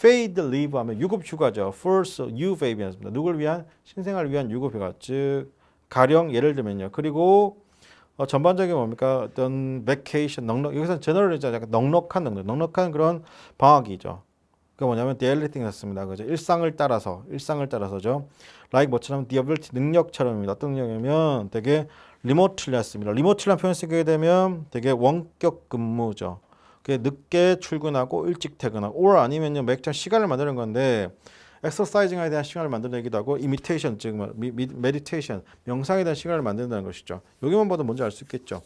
paid leave 하면 유급 휴가죠. first UVAB였습니다. 누굴 위한? 신생아를 위한 유급 휴가. 즉 가령 예를 들면요. 그리고 전반적인 뭡니까? 어떤 vacation 여기서 general이죠. 약간 넉넉한 그런 방학이죠. 그 뭐냐면 daily thing이었습니다. 그죠? 일상을 따라서죠. like 뭐처럼 the ability 능력처럼입니다. 어떤 능력이냐면 되게 리모틀리였습니다. 리모틀리한 표현 쓰게 되면 되게 원격 근무죠. 늦게 출근하고 일찍 퇴근하고 or 아니면요 맥주 시간을 만드는 건데 엑서사이징에 대한 시간을 만들기도 하고 이미테이션 즉 메디테이션 명상에 대한 시간을 만든다는 것이죠. 여기만 봐도 뭔지 알 수 있겠죠.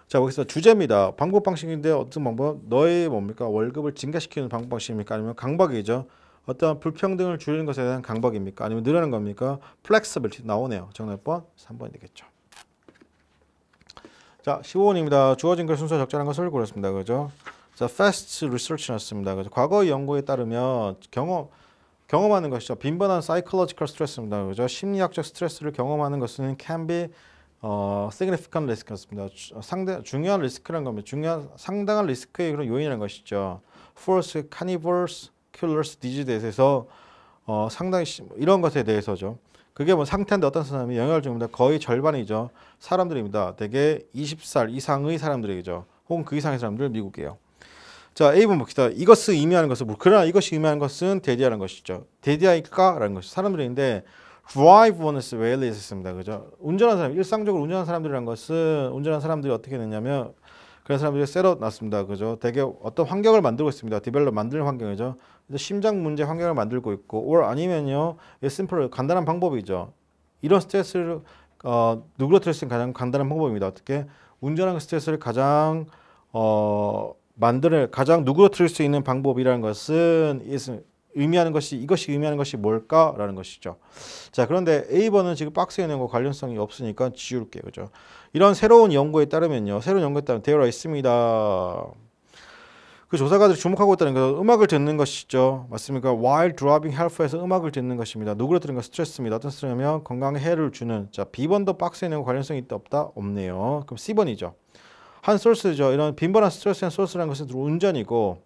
자, 여기서 주제입니다. 방법 방식인데 어떤 방법? 너의 뭡니까 월급을 증가시키는 방법 방식입니까? 아니면 강박이죠. 어떤 불평등을 줄이는 것에 대한 강박입니까? 아니면 늘어나는 겁니까? 플렉서빌리티 나오네요. 정답 번 3번이 되겠죠. 자, 15번입니다. 주어진 글 순서 적절한 것을 고르셨습니다. 그죠? 자, fast research였습니다. 그죠? 과거의 연구에 따르면 경험하는 것이죠. 빈번한 psychological stress입니다. 그죠? 심리학적 스트레스를 경험하는 것은 can be significant risk였습니다. 중요한 리스크라는 겁니다. 상당한 리스크의 그런 요인이라는 것이죠. False carnivorous killers disease에 대해서 상당히 이런 것에 대해서죠. 그게 뭐 상태인데 어떤 사람이 영향을 줍니다. 거의 절반이죠. 사람들입니다. 대개 20살 이상의 사람들이죠. 혹은 그 이상의 사람들 미국이에요. 자, A번 봅시다. 이것을 의미하는 것은 그러나 이것이 의미하는 것은 대디하는 것이죠. 대디할까라는 것이 사람들인데 drive one's way를 했습니다. 그죠? 운전하는 사람, 일상적으로 운전하는 사람들이라는 것은 운전하는 사람들이 어떻게 되냐면 그런 사람들이 셋업 났습니다. 그죠? 되게 어떤 환경을 만들고 있습니다. 디벨롭 만드는 환경이죠. 심장 문제 환경을 만들고 있고, or 아니면요, 심플 간단한 방법이죠. 이런 스트레스를 누그러뜨릴 수 있는 가장 간단한 방법입니다. 어떻게 운전하는 스트레스를 가장 누그러뜨릴 수 있는 방법이라는 것은 이것이 의미하는 것이 뭘까라는 것이죠. 자, 그런데 A번은 지금 박스에 있는 거 관련성이 없으니까 지울게요. 그죠? 이런 새로운 연구에 따르면 되어 있습니다. 그 조사가들이 주목하고 있다는 것은 음악을 듣는 것이죠. 맞습니까? While driving help에서 음악을 듣는 것입니다. 누그러뜨리는 건 스트레스입니다. 어떤 스트레스냐면 건강에 해를 주는. 자, B번도 박스에 있는 거 관련성이 있다 없다? 없네요. 그럼 C번이죠. 한 소스죠. 이런 빈번한 스트레스의 소스라는 것은 운전이고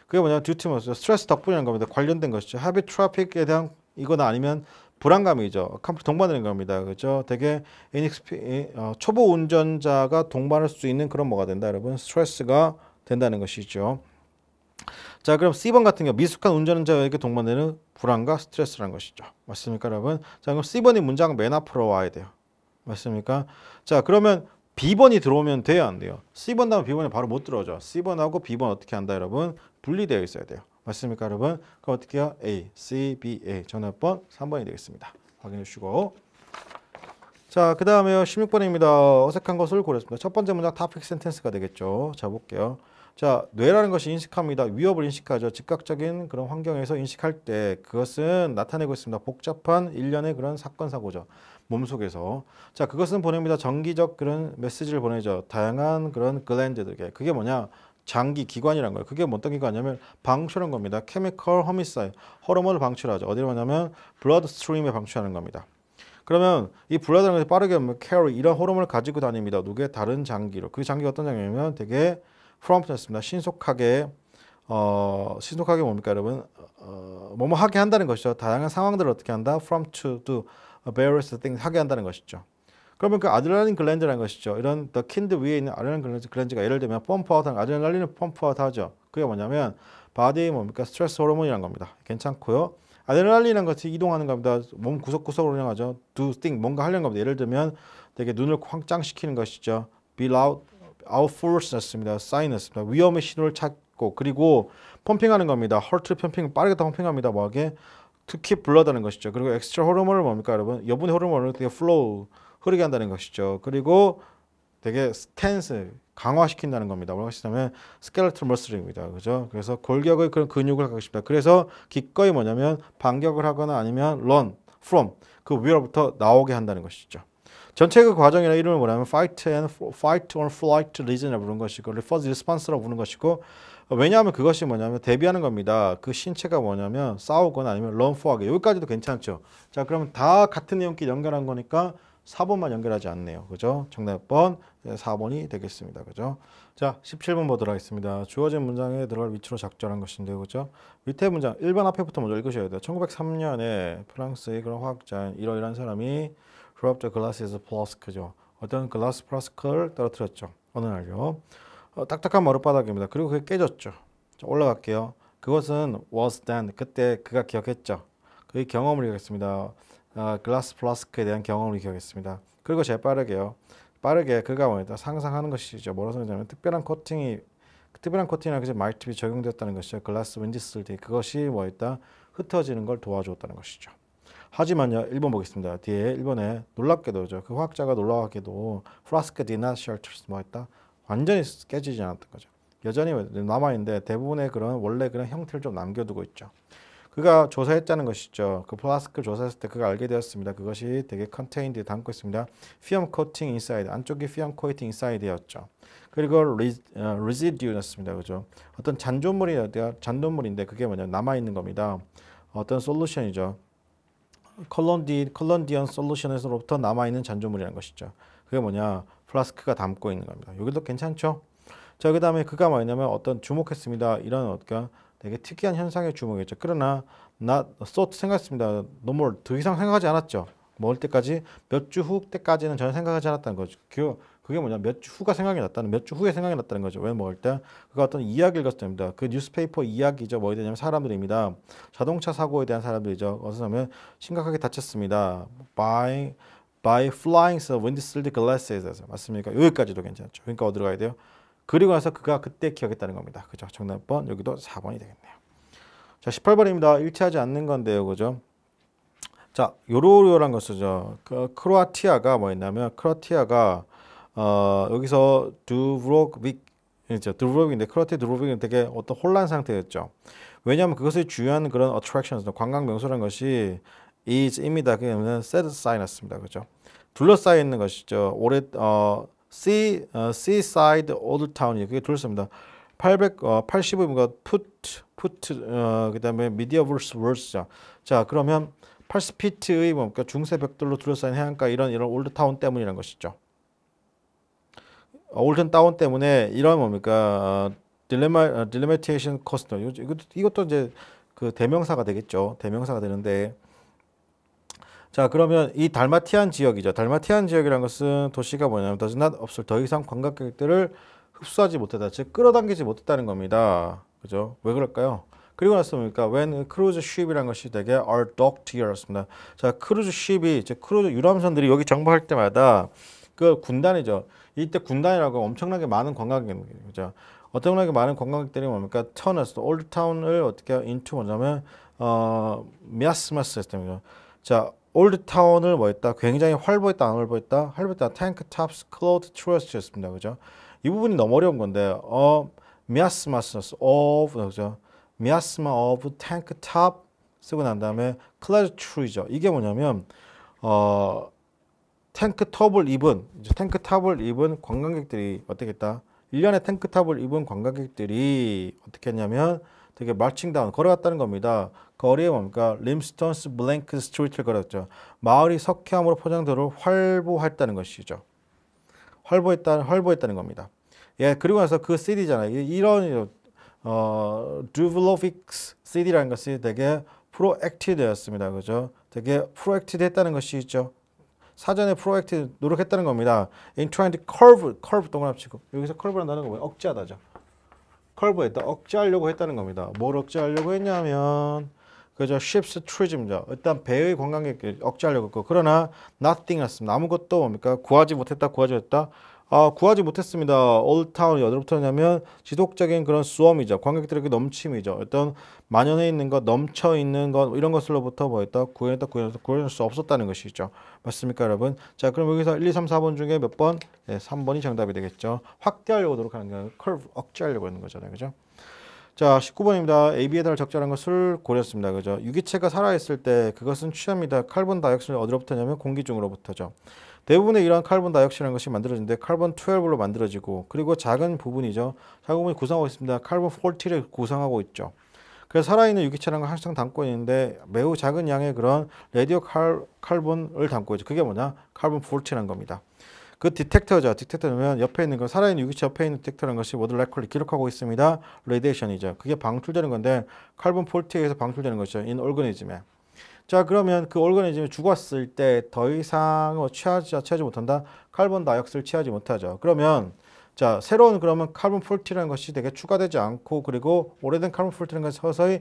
그게 뭐냐면 듀티머스 스트레스 덕분이라는 겁니다. 관련된 것이죠. 헤비 트래픽에 대한 이거나 아니면 불안감이죠. 컴퓨터 동반되는 겁니다. 그렇죠? 되게 초보 운전자가 동반할 수 있는 그런 뭐가 된다, 여러분? 스트레스가 된다는 것이죠. 자, 그럼 C번 같은 경우 미숙한 운전자에게 동반되는 불안과 스트레스라는 것이죠. 맞습니까, 여러분? 자, 그럼 C번이 문장 맨 앞으로 와야 돼요. 맞습니까? 자, 그러면 B번이 들어오면 돼요, 안 돼요? C번 다음에 B번이 바로 못 들어오죠. C번하고 B번 어떻게 한다, 여러분? 분리되어 있어야 돼요. 맞습니까, 여러분? 그럼 어떻게 해요? A, C, B, A. 정답번 3번이 되겠습니다. 확인해 주시고. 자, 그 다음에요. 16번입니다. 어색한 것을 고렸습니다. 첫 번째 문장 topic sentence가 되겠죠. 자, 볼게요. 자, 뇌라는 것이 인식합니다. 위협을 인식하죠. 즉각적인 그런 환경에서 인식할 때 그것은 나타내고 있습니다. 복잡한 일련의 그런 사건, 사고죠. 몸속에서. 자, 그것은 보냅니다. 정기적 그런 메시지를 보내죠. 다양한 그런 글랜드들에게. 그게 뭐냐? 장기, 기관이란 거예요. 그게 어떤 기관이냐면 방출한 겁니다. 케미컬 허미사이, 호르몬을 방출하죠. 어디로 가냐면 블러드 스트림에 방출하는 겁니다. 그러면 이 블러드라는 것이 빠르게 carry 이런 호르몬을 가지고 다닙니다. 누구의 다른 장기로. 그 장기가 어떤 장기냐면 되게 prompt였습니다. 신속하게 신속하게 뭡니까 여러분? 뭐뭐 하게 한다는 것이죠. 다양한 상황들을 어떻게 한다? From to do various things 하게 한다는 것이죠. 그러면 그 아드레날린 글랜드라는 것이죠. 이런 the kind 위에 있는 아드레날린 글랜드가 예를 들면 펌프아웃하는 아드레날린을 펌프아웃하죠. 그게 뭐냐면 바디의 뭡니까 스트레스 호르몬이란 겁니다. 괜찮고요. 아드레날린이라는 것이 이동하는 겁니다. 몸 구석구석으로 이동하죠. do thing 뭔가 하려는 겁니다. 예를 들면 되게 눈을 확장시키는 것이죠. be loud, out force였습니다. 사인했습니다. 위험의 신호를 찾고 그리고 펌핑하는 겁니다. heart 펌핑 빠르게 펌핑합니다. 뭐하게 특히 블러드하는 것이죠. 그리고 엑스트라 호르몬을 뭡니까 여러분? 여분의 호르몬을 되게 flow 흐르게 한다는 것이죠. 그리고 되게 스탠스 강화시킨다는 겁니다. 뭐라고 하시냐면 스켈레톨 머슬입니다. 그죠? 그래서 골격의 그런 근육을 갖고 싶다. 그래서 기꺼이 뭐냐면 반격을 하거나 아니면 run from 그 위로부터 나오게 한다는 것이죠. 전체 그 과정이나 이름을 뭐냐면 fight or flight reason을 부르는 것이고 refers response라고 부르는 것이고 왜냐하면 그것이 뭐냐면 대비하는 겁니다. 그 신체가 뭐냐면 싸우거나 아니면 run for 하게 여기까지도 괜찮죠. 자, 그러면 다 같은 내용끼리 연결한 거니까 4번만 연결하지 않네요. 그죠? 정답 번 4번이 되겠습니다. 그죠? 자, 17번 보도록 하겠습니다. 주어진 문장에 들어갈 위치로 작전한 것인데요. 그죠? 밑에 문장 1번 앞에부터 먼저 읽으셔야 돼요. 1903년에 프랑스의 그런 화학자인 이러이러한 사람이 drop the glasses flask죠. 어떤 글라스 플라스크를 떨어뜨렸죠. 어느 날요. 딱딱한 머리바닥입니다. 그리고 그게 깨졌죠. 자, 올라갈게요. 그것은 was then 그때 그가 기억했죠. 그의 경험을 기억했습니다. 글라스 플라스크에 대한 경험을 기억했습니다. 그리고 제일 빠르게 그가 뭐였다 상상하는 것이죠. 뭐라고 하냐면 특별한 코팅이라는 것이 말티비 적용되었다는 것이죠. 글라스 왠지 쓸 때 그것이 뭐였다 흩어지는 걸 도와주었다는 것이죠. 하지만요, 1번 보겠습니다. 뒤에 1번에 놀랍게도죠. 그 화학자가 놀라웠게도 플라스크 did not shelter 뭐였다 완전히 깨지지 않았던 거죠. 여전히 남아있는데 대부분의 그런 원래 그런 형태를 좀 남겨두고 있죠. 그가 조사했다는 것이죠. 그 플라스크를 조사했을 때 그가 알게 되었습니다. 그것이 되게 contained 담고 있습니다. film coating inside 안쪽이 film coating inside였죠. 그리고 residue였습니다. 그죠? 어떤 잔존물인데 그게 뭐냐 남아 있는 겁니다. 어떤 솔루션이죠. 컬런디언 솔루션에서로부터 남아 있는 잔존물이라는 것이죠. 그게 뭐냐 플라스크가 담고 있는 겁니다. 여기도 괜찮죠? 자, 그 다음에 그가 뭐냐면 어떤 주목했습니다. 이런 어떤 되게 특이한 현상에 주목했죠. 그러나 생각했습니다. 너무 더 이상 생각하지 않았죠. 먹을 때까지 몇 주 후 때까지는 전혀 생각하지 않았다는 거죠. 그게 뭐냐 몇 주 후가 생각이 났다는 몇 주 후에 생각이 났다는 거죠. 왜 먹을 때 그가 어떤 이야기를 읽었을 때입니다. 그 뉴스페이퍼 이야기죠. 뭐에 대냐면 사람들입니다. 자동차 사고에 대한 사람들이죠. 어디서 하면 심각하게 다쳤습니다. by flying windshield glasses 맞습니까? 여기까지도 괜찮죠. 그러니까 어디로 가야 돼요? 그리고 나서 그가 그때 기억했다는 겁니다. 그죠? 정답 번 여기도 4번이 되겠네요. 자, 18번입니다. 일치하지 않는 건데요. 그죠? 자, 요런 거 쓰죠. 크로아티아가 뭐였냐면 크로아티아가 여기서 두브로빅인데 크로아티아 두브로빅은 되게 어떤 혼란 상태였죠. 왜냐하면 그것의 주요한 그런 attractions, 관광 명소라는 것이 is입니다. 그러면 set sign이었습니다. 그죠? 둘러싸여 있는 것이죠. seaside old town이 그게 둘러쌉니다. 885인가 put 그다음에 medieval words죠. 자, 그러면 80피트의 뭡니까 중세 벽돌로 둘러싸인 해안가 이런 올드 타운 때문이란 것이죠. 올드 타운 때문에 이런 뭡니까 딜레메테이션 코스터 이것도 이제 그 대명사가 되겠죠. 대명사가 되는데 자, 그러면 이 달마티안 지역이죠. 달마티안 지역이라는 것은 도시가 뭐냐면 does not 없을 더 이상 관광객들을 흡수하지 못했다. 즉 끌어당기지 못했다는 겁니다. 그죠? 왜 그럴까요? 그리고 나서 뭡니까? when cruise ship이라는 것이 되게 are docked here였습니다. 자, 크루즈 ship이 즉 크루즈 유람선들이 여기 정박할 때마다 그 군단이죠. 이때 군단이라고 엄청나게 많은 관광객이죠. 엄청나게 많은 관광객들이 뭡니까? 턴에서 올드 타운을 어떻게 into 뭐냐면 미아스마스 시스템이죠. 자, 올드 타운을 뭐 했다? 굉장히 활보했다, 안 활보했다? 활보했다. 탱크 탑스 클로드 트러스였습니다. 그죠? 이 부분이 너무 어려운 건데 미아스마스 of 그죠? 미아스마 of 탱크 탑 쓰고 난 다음에 클라즈 트루이죠. 이게 뭐냐면 탱크탑을 입은 관광객들이 어떻게 했다? 1년에 탱크탑을 입은 관광객들이 어떻게 했냐면 되게 말칭다운 걸어갔다는 겁니다. 거리에 뭡니까? 림스턴스 블랭크 스트리트를 걸었죠. 마을이 석회암으로 포장도를 활보했다는 것이죠. 활보했다는 겁니다. 예, 그리고 나서 그 CD잖아요. 이런 두블로빅스 CD라는 것이 되게 프로액티드였습니다. 그죠? 되게 프로액티드 했다는 것이죠. 사전에 프로액티브 노력했다는 겁니다. In trying to curve 동그라치고 여기서 curve라는 단어가 뭐예요? 억제하다죠. curve했다. 억제하려고 했다는 겁니다. 뭘 억제하려고 했냐면 그죠? Ship's tourism죠. 일단 배의 관광객들 억제하려고 했고 그러나 nothing이었습니다. 아무것도 뭡니까? 구하지 못했다. 구하지 못했습니다. Old Town이 어디로부터냐면 지속적인 그런 수엄이죠. 관객들에게 넘침이죠. 어떤 만연해 있는 것, 넘쳐 있는 것 이런 것으로부터 뭐였다? 구해낼 수 없었다는 것이죠. 맞습니까, 여러분? 자, 그럼 여기서 1, 2, 3, 4번 중에 몇 번? 네, 3번이 정답이 되겠죠. 확대하려고 노력하는 게 curve 억제하려고 하는 거잖아요. 그죠? 자, 19번입니다. AB에다가 적절한 것을 고렸습니다. 그죠? 유기체가 살아있을 때 그것은 취합니다. 칼본 다이옥시드 어디로부터냐면 공기 중으로부터죠. 대부분의 이러한 칼본 다이옥시드라는 것이 만들어지는데 칼본 12로 만들어지고 그리고 작은 부분이죠. 작은 부분이 구성하고 있습니다. 칼본 40를 구성하고 있죠. 그래서 살아있는 유기체라는 걸 항상 담고 있는데 매우 작은 양의 그런 레디오 칼본을 담고 있죠. 그게 뭐냐? 칼본 40라는 겁니다. 그 디텍터죠. 디텍터는 옆에 있는 거 살아있는 유기체 옆에 있는 디텍터라는 것이 모두 레코드를 기록하고 있습니다. 레디에이션이죠. 그게 방출되는 건데 칼본 40에 의해서 방출되는 것이죠. 인 오르가니즘에. 자, 그러면 그 오르가니즘이 죽었을 때 더 이상 취하지 못한다. 칼본 다이옥시드를 취하지 못하죠. 그러면 자, 새로운 그러면 칼본 40라는 것이 되게 추가되지 않고 그리고 오래된 칼본 40라는 것이 서서히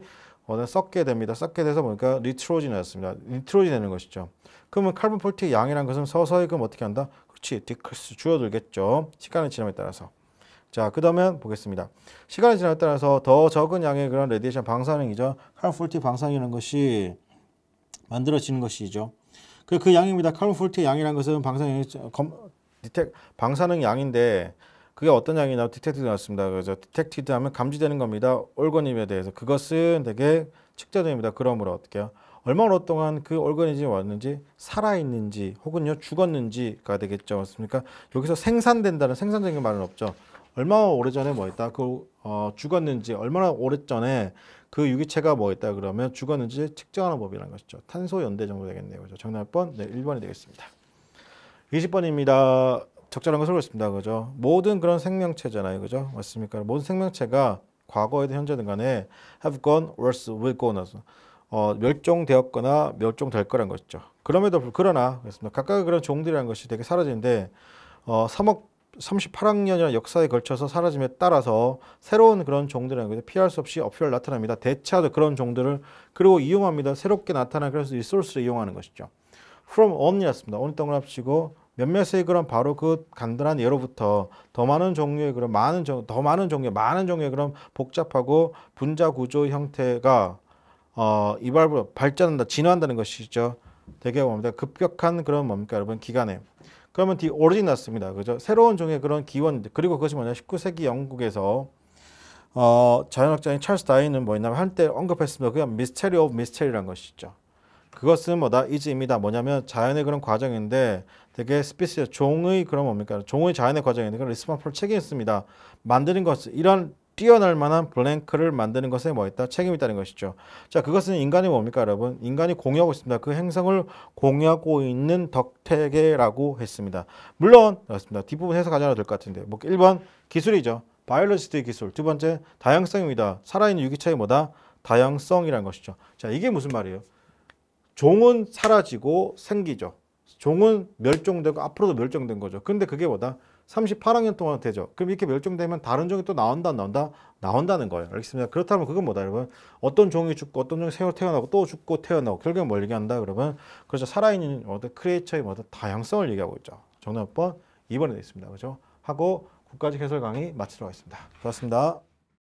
썩게 됩니다. 썩게 돼서 보니까 니트로진이었습니다. 니트로진이 되는 것이죠. 그러면 칼본 40의 양이라는 것은 서서히 그럼 어떻게 한다? 그렇지, 디크리스 줄어들겠죠. 시간의 지남에 따라서. 자, 그 다음에 보겠습니다. 시간의 지남에 따라서 더 적은 양의 그런 레디에이션 방사능이죠. 칼본 40 방사능이라는 것이 만들어지는 것이죠. 그 양입니다. 칼본 40의 양이라는 것은 방사능 양인데 그게 어떤 양이냐면 디텍티드 나왔습니다. 그래서 디텍티드 하면 감지되는 겁니다. 올거니즘에 대해서 그것은 되게 측정됩니다. 그러므로 어떻게 해요? 얼마나 오랫동안 그 올거니즘이 왔는지 살아있는지 혹은요 죽었는지가 되겠죠. 맞습니까? 여기서 생산적인 말은 없죠. 얼마나 오래전에 뭐 했다? 죽었는지 얼마나 오래전에 그 유기체가 뭐 했다 그러면 죽었는지 측정하는 법이라는 것이죠. 탄소 연대 정도 되겠네요. 그죠? 정답 번 네, 1번이 되겠습니다. 20번입니다. 적절한 것을 그랬습니다. 그죠? 모든 그런 생명체잖아요. 그죠? 맞습니까? 모든 생명체가 과거에든 현재든 간에 have gone, worse, will go on. 멸종되었거나 멸종될 거란 것이죠. 그러나 그렇습니다. 각각의 그런 종들이라는 것이 되게 사라지는데 38학년이라는 역사에 걸쳐서 사라짐에 따라서 새로운 그런 종들이라는 것이 피할 수 없이 없이 나타납니다. 대체하도 그런 종들을 그리고 이용합니다. 새롭게 나타난 그래서 리소스를 이용하는 것이죠. from on이었습니다. on 동그라치고 몇몇의 그런 바로 그 간단한 예로부터 더 많은 종류의 그런 많은 종류의 그런 복잡하고 분자 구조 형태가 발전한다, 진화한다는 것이죠. 되게 뭡니까? 급격한 그런 뭡니까, 여러분? 기간에. 그러면 the origin 났습니다. 그죠? 새로운 종의 그런 기원, 그리고 그것이 뭐냐? 19세기 영국에서 자연학자인 찰스 다윈은 뭐였냐면 한때 언급했습니다. 그게 mystery of mystery라는 것이죠. 그것은 뭐다? is입니다. 뭐냐면 자연의 그런 과정인데 되게 스피시스 종의 그런 뭡니까? 종의 자연의 과정인데 그런 리스폰풀 책임이 있습니다. 만드는 것, 이런 뛰어날 만한 블랭크를 만드는 것에 뭐 있다? 책임이 있다는 것이죠. 자, 그것은 인간이 뭡니까, 여러분? 인간이 공유하고 있습니다. 그 행성을 공유하고 있는 덕택이라고 했습니다. 물론 그렇습니다. 뒷부분 해석하지 않아도 될 것 같은데. 뭐 1번 기술이죠. 바이올로지스트의 기술. 두 번째 다양성입니다. 살아있는 유기체의 뭐다? 다양성이라는 것이죠. 자, 이게 무슨 말이에요? 종은 사라지고 생기죠. 종은 멸종되고 앞으로도 멸종된 거죠. 근데 그게 뭐다? 38학년 동안 되죠. 그럼 이렇게 멸종되면 다른 종이 또 나온다는 거예요. 알겠습니다. 그렇다면 그건 뭐다, 여러분? 어떤 종이 죽고 어떤 종이 새로 태어나고 또 죽고 태어나고 결국엔 뭘 얘기한다, 그러면 그렇죠. 살아있는 크리에이처의 다양성을 얘기하고 있죠. 정답 번 2번에 되어 있습니다. 그죠? 하고 국가직 해설 강의 마치도록 하겠습니다. 고맙습니다.